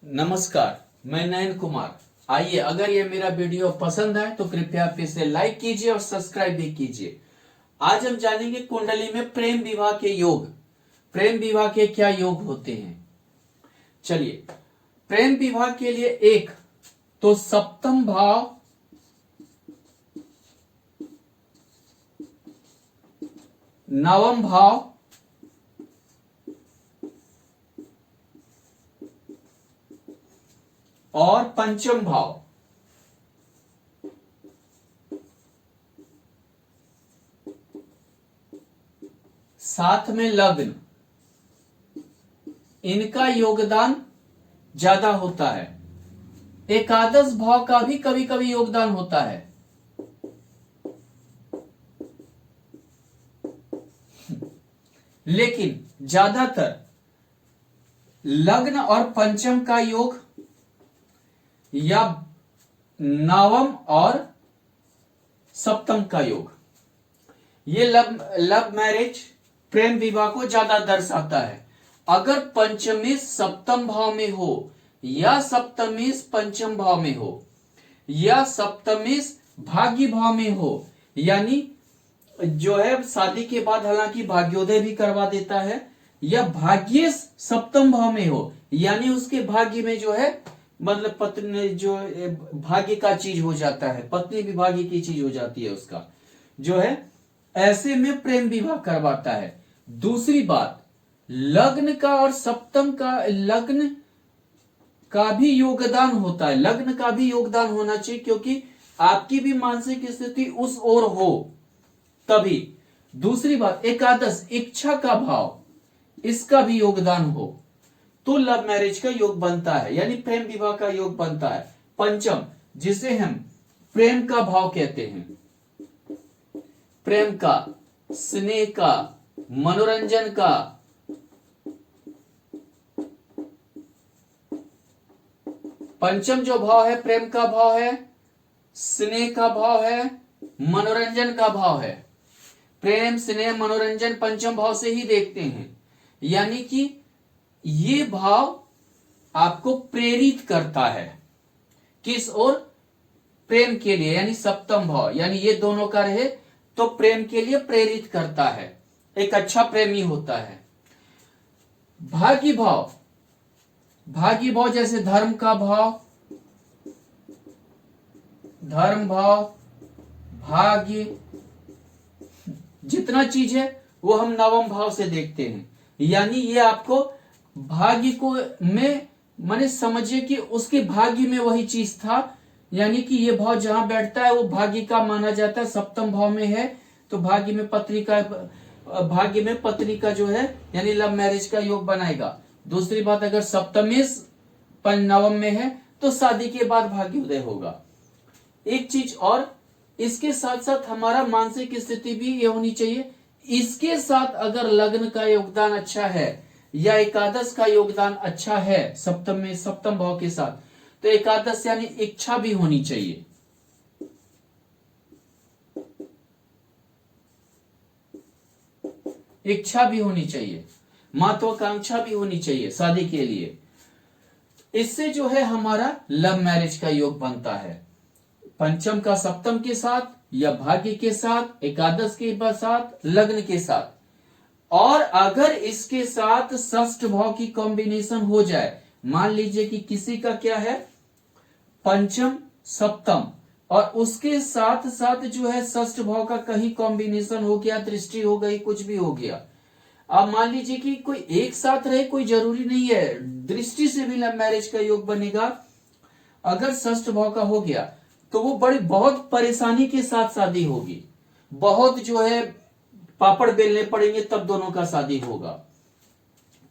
नमस्कार, मैं नयन कुमार। आइए, अगर ये मेरा वीडियो पसंद आए तो कृपया आप इसे लाइक कीजिए और सब्सक्राइब भी कीजिए। आज हम जानेंगे कुंडली में प्रेम विवाह के योग। प्रेम विवाह के क्या योग होते हैं? चलिए, प्रेम विवाह के लिए एक तो सप्तम भाव, नवम भाव, और पंचम भाव। साथ में लग्न, इनका योगदान ज्यादा होता है। एकादश भाव का भी कभी कभी योगदान होता है, लेकिन ज्यादातर लग्न और पंचम का योग या नवम और सप्तम का योग, ये लव मैरिज प्रेम विवाह को ज्यादा दर्शाता है। अगर पंचमी सप्तम भाव में हो या सप्तमी पंचम भाव में हो या सप्तमी भाग्य भाव में हो, यानी जो है शादी के बाद हालांकि भाग्योदय भी करवा देता है, या भाग्य सप्तम भाव में हो, यानी उसके भाग्य में जो है मतलब पत्नी जो भाग्य का चीज हो जाता है, पत्नी भी भाग्य की चीज हो जाती है उसका, जो है ऐसे में प्रेम विवाह करवाता है। दूसरी बात, लग्न का और सप्तम का, लग्न का भी योगदान होता है, लग्न का भी योगदान होना चाहिए, क्योंकि आपकी भी मानसिक स्थिति उस ओर हो तभी। दूसरी बात, एकादश इच्छा का भाव, इसका भी योगदान हो तो लव मैरिज का योग बनता है, यानी प्रेम विवाह का योग बनता है। पंचम, जिसे हम प्रेम का भाव कहते हैं, प्रेम का, स्नेह का, मनोरंजन का, पंचम जो भाव है प्रेम का भाव है, स्नेह का भाव है, मनोरंजन का भाव है। प्रेम, स्नेह, मनोरंजन पंचम भाव से ही देखते हैं, यानी कि ये भाव आपको प्रेरित करता है किस ओर? प्रेम के लिए, यानी सप्तम भाव, यानी ये दोनों का रहे तो प्रेम के लिए प्रेरित करता है, एक अच्छा प्रेमी होता है। भाग्य भाव, भाग्य भाव जैसे धर्म का भाव, धर्म भाव, भाग्य, जितना चीज है वो हम नवम भाव से देखते हैं, यानी ये आपको भाग्य को में माने समझिए कि उसके भाग्य में वही चीज था, यानी कि ये भाव जहां बैठता है वो भाग्य का माना जाता है। सप्तम भाव में है तो भाग्य में पत्नी का, भाग्य में पत्नी का जो है यानी लव मैरिज का योग बनाएगा। दूसरी बात, अगर सप्तमी नवम में है तो शादी के बाद भाग्योदय होगा। एक चीज और, इसके साथ साथ हमारा मानसिक स्थिति भी ये होनी चाहिए। इसके साथ अगर लग्न का योगदान अच्छा है या एकादश का योगदान अच्छा है सप्तम में, सप्तम भाव के साथ, तो एकादश यानी इच्छा भी होनी चाहिए। इच्छा भी होनी चाहिए, महत्वाकांक्षा भी होनी चाहिए शादी के लिए। इससे जो है हमारा लव मैरिज का योग बनता है, पंचम का सप्तम के साथ या भाग्य के साथ, एकादश के साथ, लग्न के साथ। और अगर इसके साथ षष्ठ भाव की कॉम्बिनेशन हो जाए, मान लीजिए कि किसी का क्या है पंचम सप्तम और उसके साथ साथ जो है षष्ठ भाव का कहीं कॉम्बिनेशन हो गया, दृष्टि हो गई, कुछ भी हो गया। अब मान लीजिए कि कोई एक साथ रहे, कोई जरूरी नहीं है, दृष्टि से भी लव मैरिज का योग बनेगा। अगर षष्ठ भाव का हो गया तो वो बड़ी बहुत परेशानी के साथ शादी होगी, बहुत जो है पापड़ बेलने पड़ेंगे तब दोनों का शादी होगा।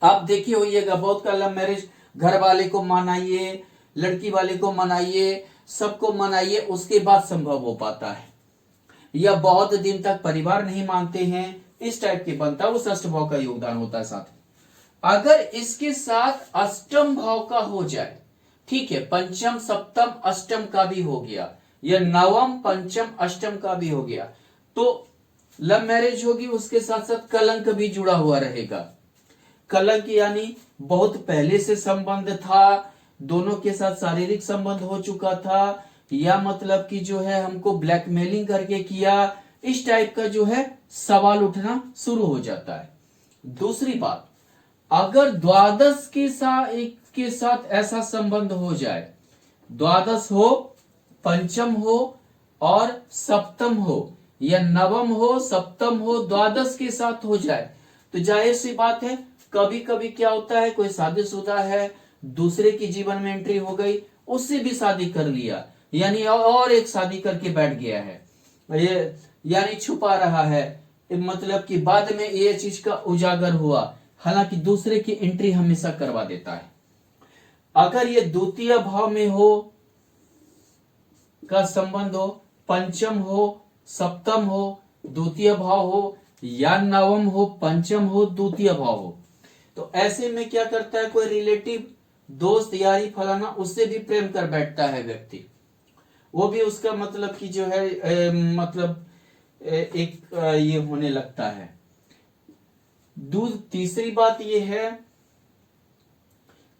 आप देखिए होइएगा, बहुत का लव मैरिज घर वाले को मनाइए, लड़की वाले को मनाइए, सबको मनाइए, उसके बाद संभव हो पाता है, या बहुत दिन तक परिवार नहीं मानते हैं, इस टाइप के बनता है, वो षष्ठ भाव का योगदान होता है साथ में। अगर इसके साथ अष्टम भाव का हो जाए, ठीक है, पंचम सप्तम अष्टम का भी हो गया या नवम पंचम अष्टम का भी हो गया, तो लव मैरिज होगी, उसके साथ साथ कलंक भी जुड़ा हुआ रहेगा। कलंक यानी बहुत पहले से संबंध था, दोनों के साथ शारीरिक संबंध हो चुका था, या मतलब कि जो है हमको ब्लैकमेलिंग करके किया, इस टाइप का जो है सवाल उठना शुरू हो जाता है। दूसरी बात, अगर द्वादश के साथ ऐसा संबंध हो जाए, द्वादश हो, पंचम हो और सप्तम हो, या नवम हो, सप्तम हो, द्वादश के साथ हो जाए, तो जाहिर सी बात है कभी कभी क्या होता है, कोई शादीशुदा है, दूसरे की जीवन में एंट्री हो गई, उससे भी शादी कर लिया, यानी और एक शादी करके बैठ गया है, ये यानी छुपा रहा है, मतलब कि बाद में ये चीज का उजागर हुआ, हालांकि दूसरे की एंट्री हमेशा करवा देता है। अगर ये द्वितीय भाव में हो का संबंध हो, पंचम हो, सप्तम हो, द्वितीय भाव हो, या नवम हो, पंचम हो, द्वितीय भाव हो, तो ऐसे में क्या करता है, कोई रिलेटिव, दोस्त, यारी, फलाना, उससे भी प्रेम कर बैठता है व्यक्ति, वो भी उसका मतलब कि जो है मतलब एक ये होने लगता है। तीसरी बात ये है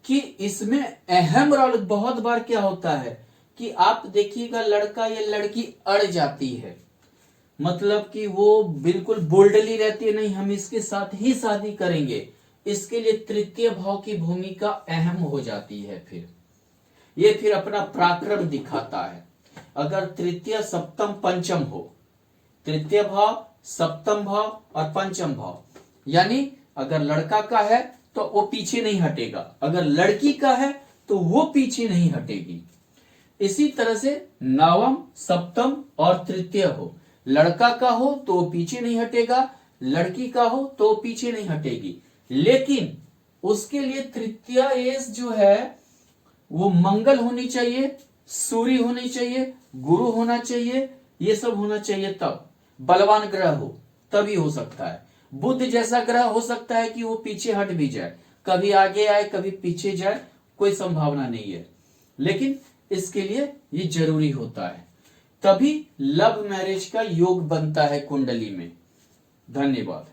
कि इसमें अहम रोल बहुत बार क्या होता है कि आप देखिएगा लड़का या लड़की अड़ जाती है, मतलब कि वो बिल्कुल बोल्डली रहती है, नहीं हम इसके साथ ही शादी करेंगे, इसके लिए तृतीय भाव की भूमिका अहम हो जाती है। फिर अपना पराक्रम दिखाता है। अगर तृतीय, सप्तम, पंचम हो, तृतीय भाव, सप्तम भाव और पंचम भाव, यानी अगर लड़का का है तो वो पीछे नहीं हटेगा, अगर लड़की का है तो वो पीछे नहीं हटेगी। इसी तरह से नवम, सप्तम और तृतीय हो, लड़का का हो तो वो पीछे नहीं हटेगा, लड़की का हो तो पीछे नहीं हटेगी, लेकिन उसके लिए तृतीय एज जो है वो मंगल होनी चाहिए, सूर्य होनी चाहिए, गुरु होना चाहिए, ये सब होना चाहिए, तब बलवान ग्रह हो तभी हो सकता है। बुध जैसा ग्रह हो सकता है कि वो पीछे हट भी जाए, कभी आगे आए कभी पीछे जाए, कोई संभावना नहीं है, लेकिन इसके लिए ये जरूरी होता है, तभी लव मैरिज का योग बनता है कुंडली में। धन्यवाद।